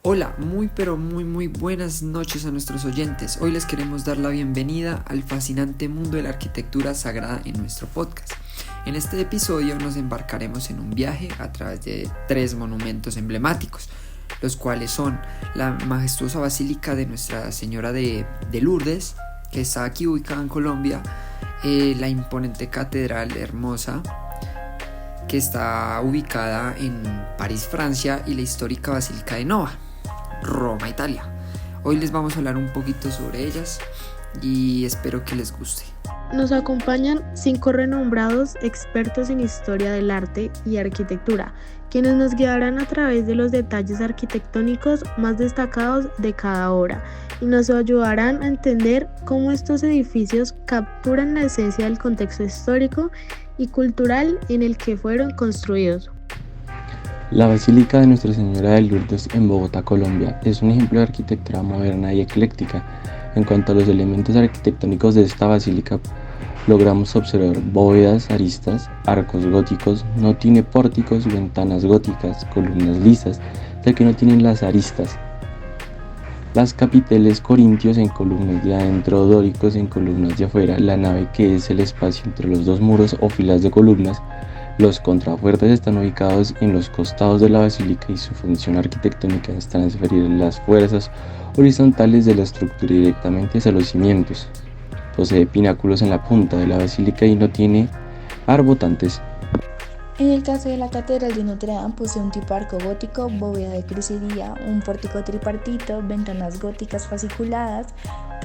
Hola, muy buenas noches a nuestros oyentes. Hoy les queremos dar la bienvenida al fascinante mundo de la arquitectura sagrada en nuestro podcast. En este episodio nos embarcaremos en un viaje a través de 3 monumentos emblemáticos, los cuales son la majestuosa Basílica de Nuestra Señora de Lourdes, que está aquí ubicada en Colombia, la imponente Catedral Hermosa, que está ubicada en París, Francia, y la histórica Basílica de Nova, Roma, Italia. Hoy les vamos a hablar un poquito sobre ellas y espero que les guste. Nos acompañan 5 renombrados expertos en historia del arte y arquitectura, quienes nos guiarán a través de los detalles arquitectónicos más destacados de cada obra y nos ayudarán a entender cómo estos edificios capturan la esencia del contexto histórico y cultural en el que fueron construidos. La Basílica de Nuestra Señora de Lourdes en Bogotá, Colombia, es un ejemplo de arquitectura moderna y ecléctica. En cuanto a los elementos arquitectónicos de esta basílica, logramos observar bóvedas, aristas, arcos góticos, no tiene pórticos, ventanas góticas, columnas lisas, ya que no tienen las aristas. Las capiteles corintios en columnas de adentro, dóricos en columnas de afuera, la nave que es el espacio entre los dos muros o filas de columnas. Los contrafuertes están ubicados en los costados de la basílica y su función arquitectónica es transferir las fuerzas horizontales de la estructura directamente hacia los cimientos. Posee pináculos en la punta de la basílica y no tiene arbotantes. En el caso de la Catedral de Notre Dame posee un tipo arco gótico, bóveda de crucería, un pórtico tripartito, ventanas góticas fasciculadas,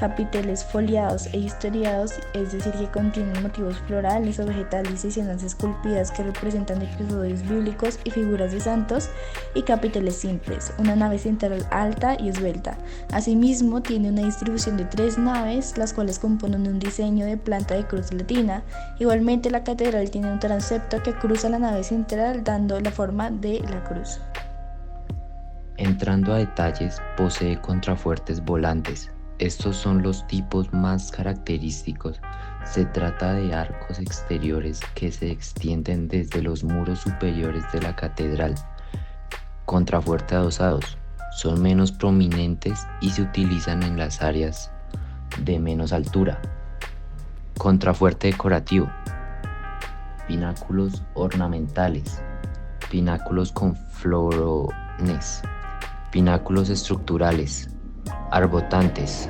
capiteles foliados e historiados, es decir, que contienen motivos florales o vegetales y escenas esculpidas que representan episodios bíblicos y figuras de santos, y capiteles simples, una nave central alta y esbelta. Asimismo, tiene una distribución de 3 naves, las cuales componen un diseño de planta de cruz latina. Igualmente, la catedral tiene un transepto que cruza la nave central dando la forma de la cruz. Entrando a detalles, posee contrafuertes volantes. Estos son los tipos más característicos. Se trata de arcos exteriores que se extienden desde los muros superiores de la catedral. Contrafuertes adosados. Son menos prominentes y se utilizan en las áreas de menos altura. Contrafuerte decorativo. Pináculos ornamentales. Pináculos con florones. Pináculos estructurales. Arbotantes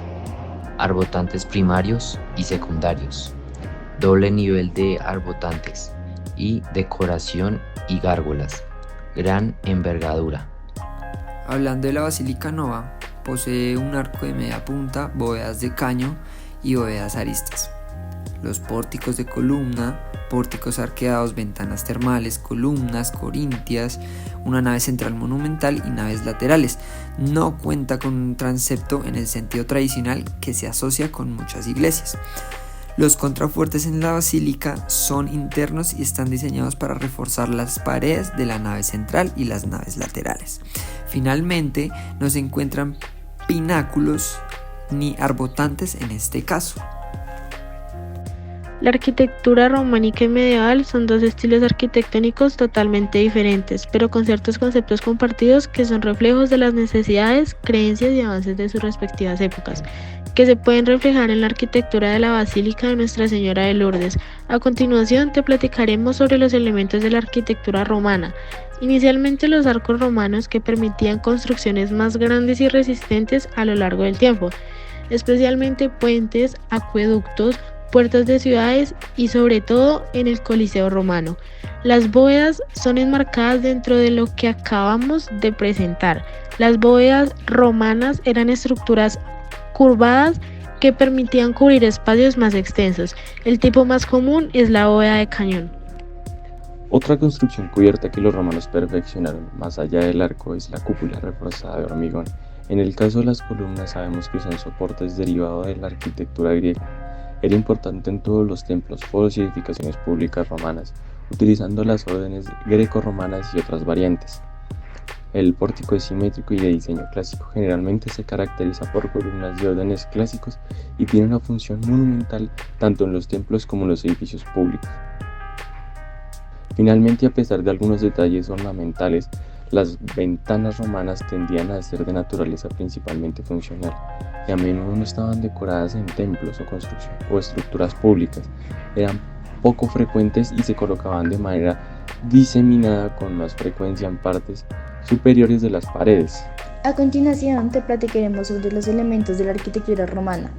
primarios y secundarios, doble nivel de arbotantes y decoración y gárgolas, gran envergadura. Hablando de la Basílica Nova, posee un arco de media punta, bóvedas de caño y bóvedas aristas. Los pórticos de columna, pórticos arqueados, ventanas termales, columnas corintias, una nave central monumental y naves laterales. No cuenta con un transepto en el sentido tradicional que se asocia con muchas iglesias. Los contrafuertes en la basílica son internos y están diseñados para reforzar las paredes de la nave central y las naves laterales. Finalmente, no se encuentran pináculos ni arbotantes en este caso. La arquitectura románica y medieval son 2 estilos arquitectónicos totalmente diferentes, pero con ciertos conceptos compartidos que son reflejos de las necesidades, creencias y avances de sus respectivas épocas, que se pueden reflejar en la arquitectura de la Basílica de Nuestra Señora de Lourdes. A continuación te platicaremos sobre los elementos de la arquitectura romana. Inicialmente los arcos romanos que permitían construcciones más grandes y resistentes a lo largo del tiempo, especialmente puentes, acueductos, puertas de ciudades y sobre todo en el Coliseo romano. Las bóvedas son enmarcadas dentro de lo que acabamos de presentar. Las bóvedas romanas eran estructuras curvadas que permitían cubrir espacios más extensos. El tipo más común es la bóveda de cañón. Otra construcción cubierta que los romanos perfeccionaron más allá del arco es la cúpula reforzada de hormigón. En el caso de las columnas sabemos que son soportes derivados de la arquitectura griega. Era importante en todos los templos, foros y edificaciones públicas romanas, utilizando las órdenes greco-romanas y otras variantes. El pórtico es simétrico y de diseño clásico. Generalmente se caracteriza por columnas de órdenes clásicos y tiene una función monumental tanto en los templos como en los edificios públicos. Finalmente, a pesar de algunos detalles ornamentales, Las ventanas romanas tendían a ser de naturaleza principalmente funcional y a menudo no estaban decoradas en templos o estructuras públicas. Eran poco frecuentes y se colocaban de manera diseminada con más frecuencia en partes superiores de las paredes. A continuación te platicaremos sobre los elementos de la arquitectura romana.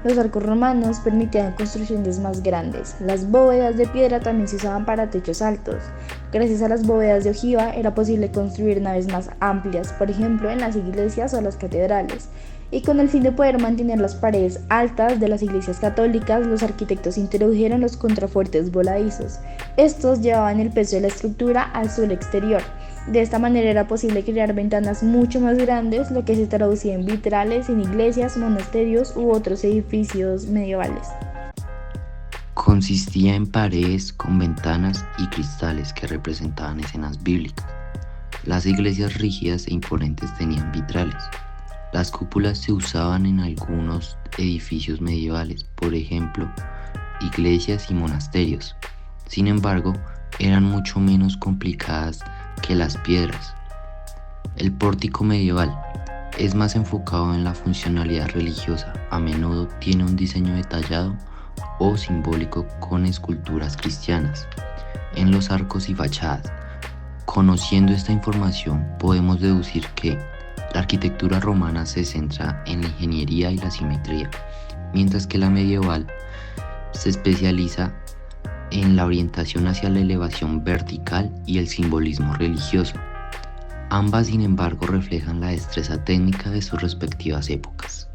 Los arcos romanos permitían construcciones más grandes. Las bóvedas de piedra también se usaban para techos altos. Gracias a las bóvedas de ojiva era posible construir naves más amplias, por ejemplo en las iglesias o las catedrales. Y con el fin de poder mantener las paredes altas de las iglesias católicas, los arquitectos introdujeron los contrafuertes voladizos. Estos llevaban el peso de la estructura al suelo exterior. De esta manera era posible crear ventanas mucho más grandes, lo que se traducía en vitrales en iglesias, monasterios u otros edificios medievales. Consistía en paredes con ventanas y cristales que representaban escenas bíblicas. Las iglesias rígidas e imponentes tenían vitrales. Las cúpulas se usaban en algunos edificios medievales, por ejemplo, iglesias y monasterios. Sin embargo, eran mucho menos complicadas que las piedras. El pórtico medieval es más enfocado en la funcionalidad religiosa. A menudo tiene un diseño detallado o simbólico con esculturas cristianas en los arcos y fachadas. Conociendo esta información, podemos deducir que la arquitectura romana se centra en la ingeniería y la simetría, mientras que la medieval se especializa en la orientación hacia la elevación vertical y el simbolismo religioso. Ambas, sin embargo, reflejan la destreza técnica de sus respectivas épocas.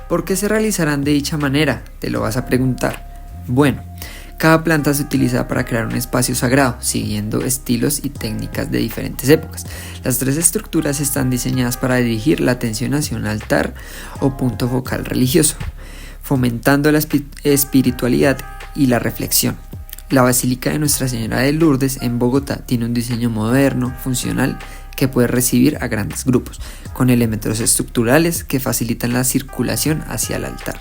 ¿Por qué se realizarán de dicha manera? Te lo vas a preguntar. Bueno, cada planta se utiliza para crear un espacio sagrado, siguiendo estilos y técnicas de diferentes épocas. Las tres estructuras están diseñadas para dirigir la atención hacia un altar o punto focal religioso, fomentando la espiritualidad y la reflexión. La Basílica de Nuestra Señora de Lourdes en Bogotá tiene un diseño moderno, funcional, que puede recibir a grandes grupos, con elementos estructurales que facilitan la circulación hacia el altar.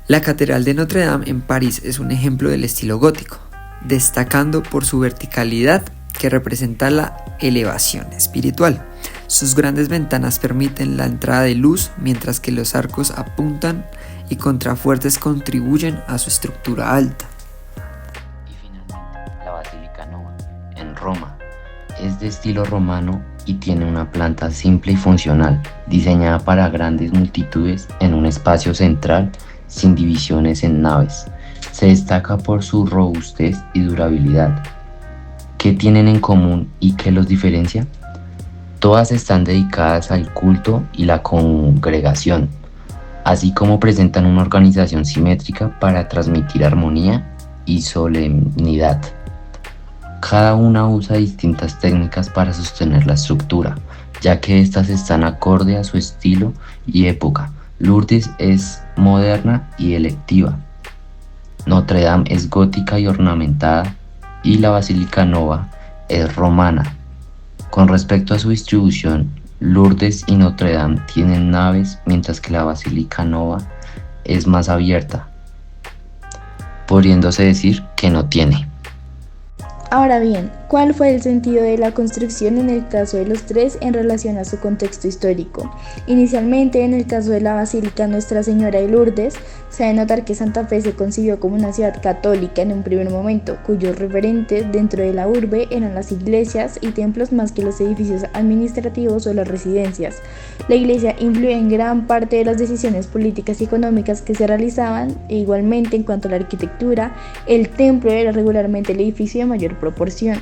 La Catedral de Notre Dame en París es un ejemplo del estilo gótico, destacando por su verticalidad que representa la elevación espiritual. Sus grandes ventanas permiten la entrada de luz, mientras que los arcos apuntan y contrafuertes contribuyen a su estructura alta. Y finalmente, la Basílica Nova, en Roma, es de estilo romano y tiene una planta simple y funcional, diseñada para grandes multitudes en un espacio central sin divisiones en naves. Se destaca por su robustez y durabilidad. ¿Qué tienen en común y qué los diferencia? Todas están dedicadas al culto y la congregación, así como presentan una organización simétrica para transmitir armonía y solemnidad. Cada una usa distintas técnicas para sostener la estructura, ya que estas están acorde a su estilo y época. Lourdes es moderna y electiva. Notre Dame es gótica y ornamentada, y la Basílica Nova es romana. Con respecto a su distribución, Lourdes y Notre Dame tienen naves, mientras que la Basílica Nova es más abierta, pudiéndose decir que no tiene. Ahora bien, ¿cuál fue el sentido de la construcción en el caso de los tres en relación a su contexto histórico? Inicialmente, en el caso de la Basílica Nuestra Señora de Lourdes, se debe notar que Santa Fe se concibió como una ciudad católica en un primer momento, cuyos referentes dentro de la urbe eran las iglesias y templos más que los edificios administrativos o las residencias. La iglesia influía en gran parte de las decisiones políticas y económicas que se realizaban, e igualmente en cuanto a la arquitectura, el templo era regularmente el edificio de mayor proporción.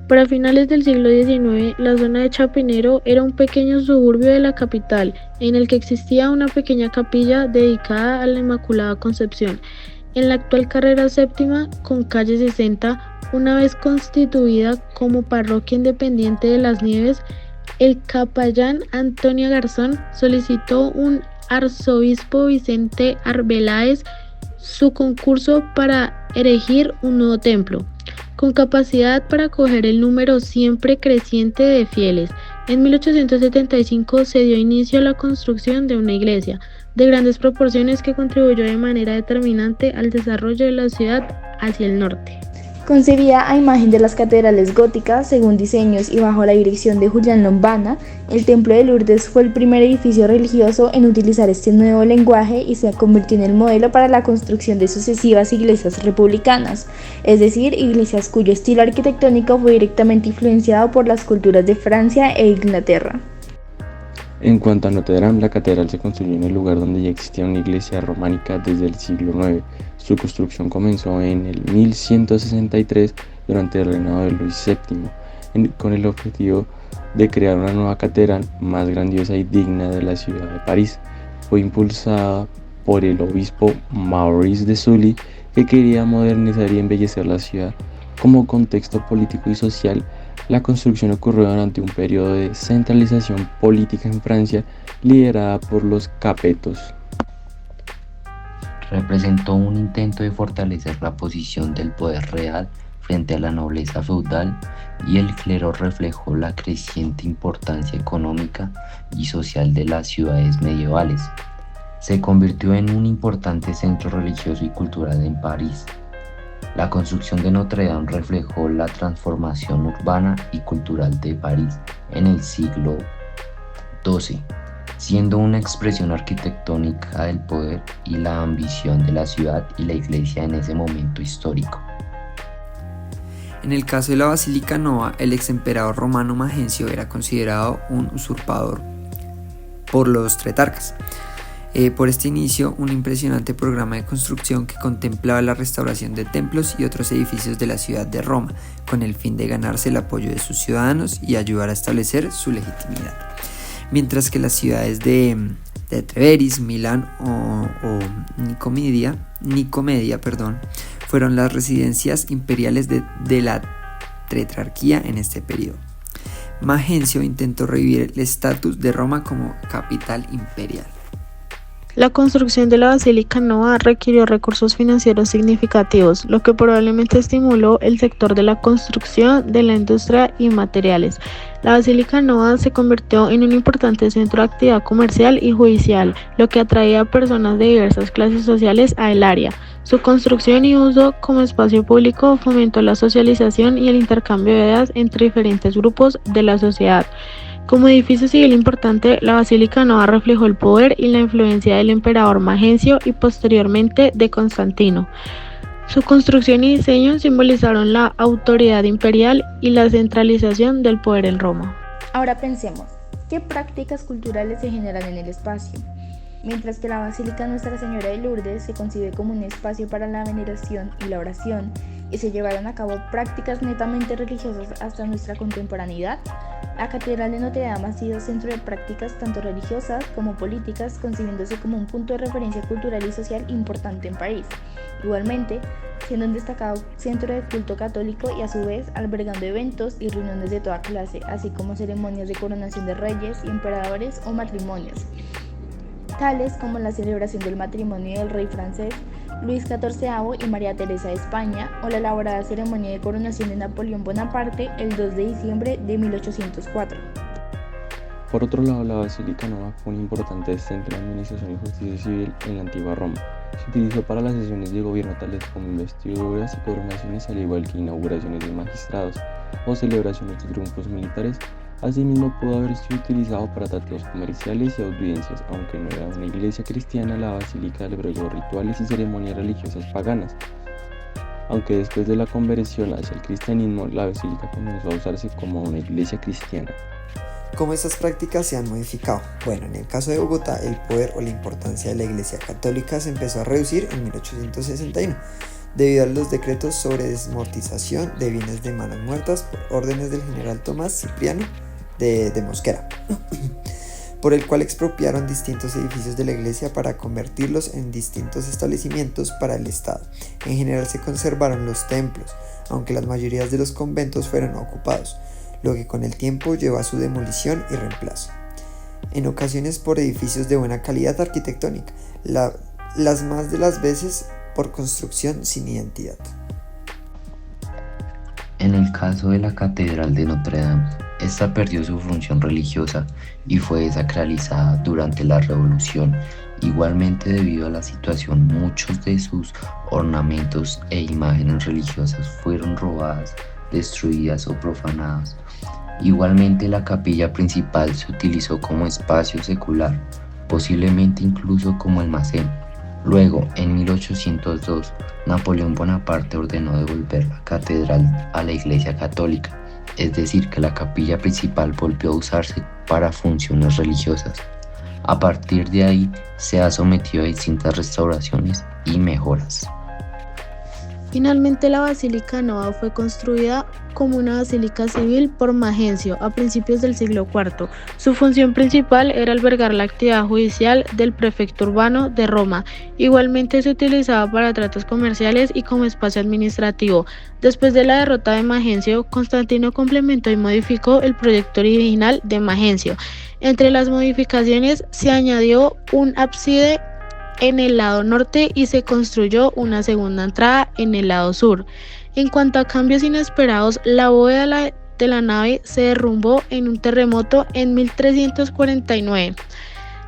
Para finales del siglo XIX, la zona de Chapinero era un pequeño suburbio de la capital, en el que existía una pequeña capilla dedicada a la Inmaculada Concepción. En la actual carrera séptima, con calle 60, una vez constituida como parroquia independiente de Las Nieves, el capellán Antonio Garzón solicitó un arzobispo Vicente Arbeláez su concurso para erigir un nuevo templo, con capacidad para acoger el número siempre creciente de fieles. En 1875 se dio inicio a la construcción de una iglesia de grandes proporciones que contribuyó de manera determinante al desarrollo de la ciudad hacia el norte. Concebida a imagen de las catedrales góticas, según diseños y bajo la dirección de Julián Lombana, el Templo de Lourdes fue el primer edificio religioso en utilizar este nuevo lenguaje y se convirtió en el modelo para la construcción de sucesivas iglesias republicanas, es decir, iglesias cuyo estilo arquitectónico fue directamente influenciado por las culturas de Francia e Inglaterra. En cuanto a Notre Dame, la catedral se construyó en el lugar donde ya existía una iglesia románica desde el siglo IX. Su construcción comenzó en el 1163 durante el reinado de Luis VII, con el objetivo de crear una nueva catedral más grandiosa y digna de la ciudad de París. Fue impulsada por el obispo Maurice de Sully, que quería modernizar y embellecer la ciudad. Como contexto político y social, la construcción ocurrió durante un periodo de centralización política en Francia liderada por los capetos. Representó un intento de fortalecer la posición del poder real frente a la nobleza feudal, y el clero reflejó la creciente importancia económica y social de las ciudades medievales. Se convirtió en un importante centro religioso y cultural en París. La construcción de Notre Dame reflejó la transformación urbana y cultural de París en el siglo XII, siendo una expresión arquitectónica del poder y la ambición de la ciudad y la iglesia en ese momento histórico. En el caso de la Basílica Nova, el ex emperador romano Magencio era considerado un usurpador por los tretarcas. Por este inicio, un impresionante programa de construcción que contemplaba la restauración de templos y otros edificios de la ciudad de Roma, con el fin de ganarse el apoyo de sus ciudadanos y ayudar a establecer su legitimidad. Mientras que las ciudades de Treveris, Milán o Nicomedia, fueron las residencias imperiales de la tetrarquía en este periodo. Magencio intentó revivir el estatus de Roma como capital imperial. La construcción de la Basílica Nova requirió recursos financieros significativos, lo que probablemente estimuló el sector de la construcción, de la industria y materiales. La Basílica Nova se convirtió en un importante centro de actividad comercial y judicial, lo que atraía a personas de diversas clases sociales a el área. Su construcción y uso como espacio público fomentó la socialización y el intercambio de ideas entre diferentes grupos de la sociedad. Como edificio civil importante, la Basílica Nova reflejó el poder y la influencia del emperador Magencio y posteriormente de Constantino. Su construcción y diseño simbolizaron la autoridad imperial y la centralización del poder en Roma. Ahora pensemos, ¿qué prácticas culturales se generan en el espacio? Mientras que la Basílica Nuestra Señora de Lourdes se concibe como un espacio para la veneración y la oración, y se llevaron a cabo prácticas netamente religiosas hasta nuestra contemporaneidad, la Catedral de Notre Dame ha sido centro de prácticas tanto religiosas como políticas, concibiéndose como un punto de referencia cultural y social importante en París. Igualmente, siendo un destacado centro de culto católico y a su vez albergando eventos y reuniones de toda clase, así como ceremonias de coronación de reyes y emperadores o matrimonios, tales como la celebración del matrimonio del rey francés Luis XIV y María Teresa de España, o la elaborada ceremonia de coronación de Napoleón Bonaparte el 2 de diciembre de 1804. Por otro lado, la Basílica Nova fue un importante centro de administración y justicia civil en la antigua Roma. Se utilizó para las sesiones de gobierno tales como investiduras y coronaciones, al igual que inauguraciones de magistrados o celebraciones de triunfos militares. Asimismo, pudo haber sido utilizado para tratados comerciales y audiencias. Aunque no era una iglesia cristiana, la basílica albergó rituales y ceremonias religiosas paganas. Aunque después de la conversión hacia el cristianismo, la basílica comenzó a usarse como una iglesia cristiana. ¿Cómo estas prácticas se han modificado? Bueno, en el caso de Bogotá, el poder o la importancia de la Iglesia Católica se empezó a reducir en 1861, debido a los decretos sobre desmortización de bienes de manos muertas por órdenes del general Tomás Cipriano de Mosquera, por el cual expropiaron distintos edificios de la iglesia para convertirlos en distintos establecimientos para el Estado. En general se conservaron los templos, aunque las mayorías de los conventos fueron ocupados, lo que con el tiempo llevó a su demolición y reemplazo. En ocasiones por edificios de buena calidad arquitectónica, las más de las veces por construcción sin identidad. En el caso de la Catedral de Notre Dame, esta perdió su función religiosa y fue desacralizada durante la Revolución Igualmente, debido a la situación, muchos de sus ornamentos e imágenes religiosas fueron robadas, destruidas o profanadas. Igualmente, la capilla principal se utilizó como espacio secular, posiblemente incluso como almacén. Luego, en 1802, Napoleón Bonaparte ordenó devolver la catedral a la Iglesia Católica, es decir, que la capilla principal volvió a usarse para funciones religiosas. A partir de ahí, se ha sometido a distintas restauraciones y mejoras. Finalmente, la Basílica Nova fue construida como una basílica civil por Majencio a principios del siglo IV. Su función principal era albergar la actividad judicial del prefecto urbano de Roma. Igualmente se utilizaba para tratos comerciales y como espacio administrativo. Después de la derrota de Majencio, Constantino complementó y modificó el proyecto original de Majencio. Entre las modificaciones se añadió un ábside en el lado norte y se construyó una segunda entrada en el lado sur. En cuanto a cambios inesperados, la bóveda de la nave se derrumbó en un terremoto en 1349.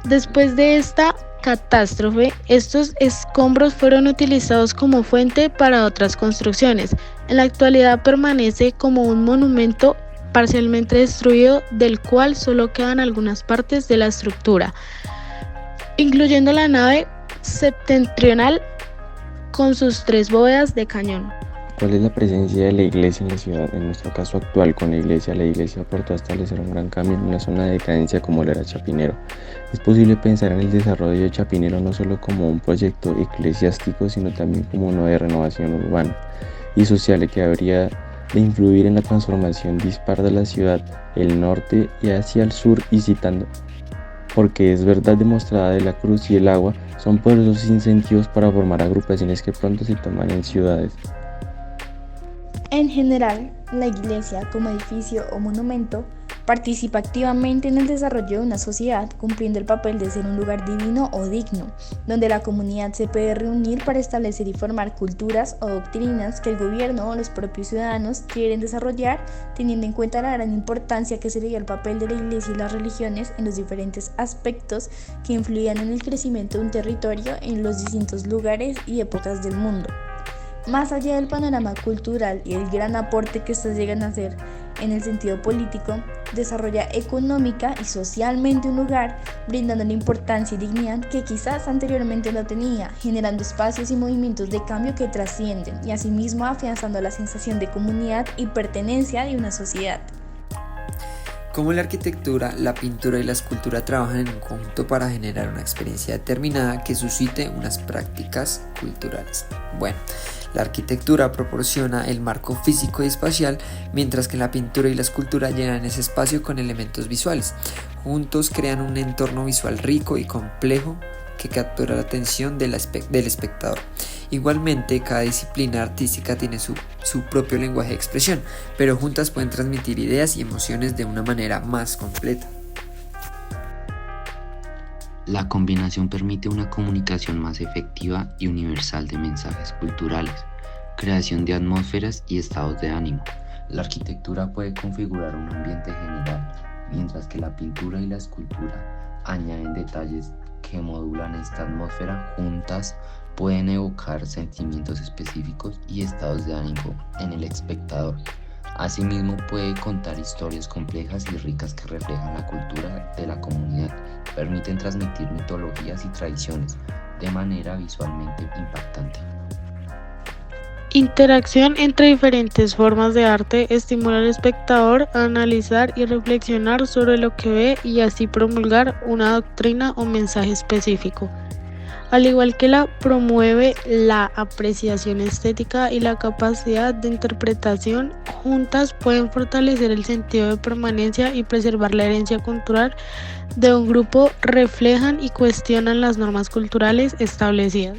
Después de esta catástrofe, estos escombros fueron utilizados como fuente para otras construcciones. En la actualidad permanece como un monumento parcialmente destruido, del cual solo quedan algunas partes de la estructura, incluyendo la nave septentrional con sus 3 bóvedas de cañón. ¿Cuál es la presencia de la iglesia en la ciudad? En nuestro caso actual con la iglesia aportó a establecer un gran cambio en una zona de decadencia como lo era Chapinero. Es posible pensar en el desarrollo de Chapinero no solo como un proyecto eclesiástico, sino también como uno de renovación urbana y social que habría de influir en la transformación dispar de la ciudad, el norte y hacia el sur, y citando: porque es verdad demostrada de la cruz y el agua son poderosos incentivos para formar agrupaciones que pronto se toman en ciudades. En general, la iglesia, como edificio o monumento, participa activamente en el desarrollo de una sociedad, cumpliendo el papel de ser un lugar divino o digno, donde la comunidad se puede reunir para establecer y formar culturas o doctrinas que el gobierno o los propios ciudadanos quieren desarrollar, teniendo en cuenta la gran importancia que se le dio al papel de la iglesia y las religiones en los diferentes aspectos que influían en el crecimiento de un territorio en los distintos lugares y épocas del mundo. Más allá del panorama cultural y el gran aporte que estos llegan a hacer en el sentido político, desarrolla económica y socialmente un lugar, brindándole importancia y dignidad que quizás anteriormente no tenía, generando espacios y movimientos de cambio que trascienden y asimismo afianzando la sensación de comunidad y pertenencia de una sociedad. Cómo la arquitectura, la pintura y la escultura trabajan en un conjunto para generar una experiencia determinada que suscite unas prácticas culturales. Bueno, la arquitectura proporciona el marco físico y espacial, mientras que la pintura y la escultura llenan ese espacio con elementos visuales. Juntos crean un entorno visual rico y complejo que captura la atención del espectador. Igualmente, cada disciplina artística tiene su propio lenguaje de expresión, pero juntas pueden transmitir ideas y emociones de una manera más completa. La combinación permite una comunicación más efectiva y universal de mensajes culturales, creación de atmósferas y estados de ánimo. La arquitectura puede configurar un ambiente general, mientras que la pintura y la escultura añaden detalles que modulan esta atmósfera. Juntas pueden evocar sentimientos específicos y estados de ánimo en el espectador. Asimismo, puede contar historias complejas y ricas que reflejan la cultura de la comunidad, permiten transmitir mitologías y tradiciones de manera visualmente impactante. Interacción entre diferentes formas de arte estimula al espectador a analizar y reflexionar sobre lo que ve y así promulgar una doctrina o mensaje específico. Al igual que la promueve la apreciación estética y la capacidad de interpretación, juntas pueden fortalecer el sentido de permanencia y preservar la herencia cultural de un grupo, reflejan y cuestionan las normas culturales establecidas.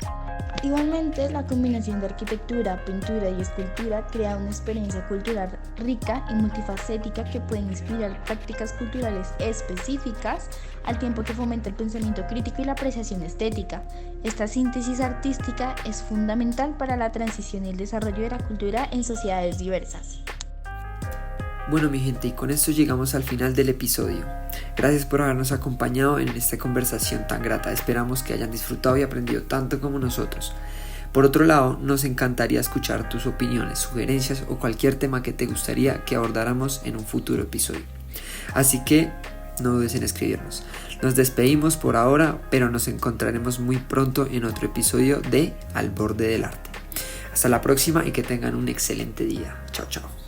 Igualmente, la combinación de arquitectura, pintura y escultura crea una experiencia cultural rica y multifacética que puede inspirar prácticas culturales específicas al tiempo que fomenta el pensamiento crítico y la apreciación estética. Esta síntesis artística es fundamental para la transición y el desarrollo de la cultura en sociedades diversas. Bueno mi gente, y con esto llegamos al final del episodio. Gracias por habernos acompañado en esta conversación tan grata. Esperamos que hayan disfrutado y aprendido tanto como nosotros. Por otro lado, nos encantaría escuchar tus opiniones, sugerencias o cualquier tema que te gustaría que abordáramos en un futuro episodio. Así que no dudes en escribirnos. Nos despedimos por ahora, pero nos encontraremos muy pronto en otro episodio de Al Borde del Arte. Hasta la próxima y que tengan un excelente día. Chao, chao.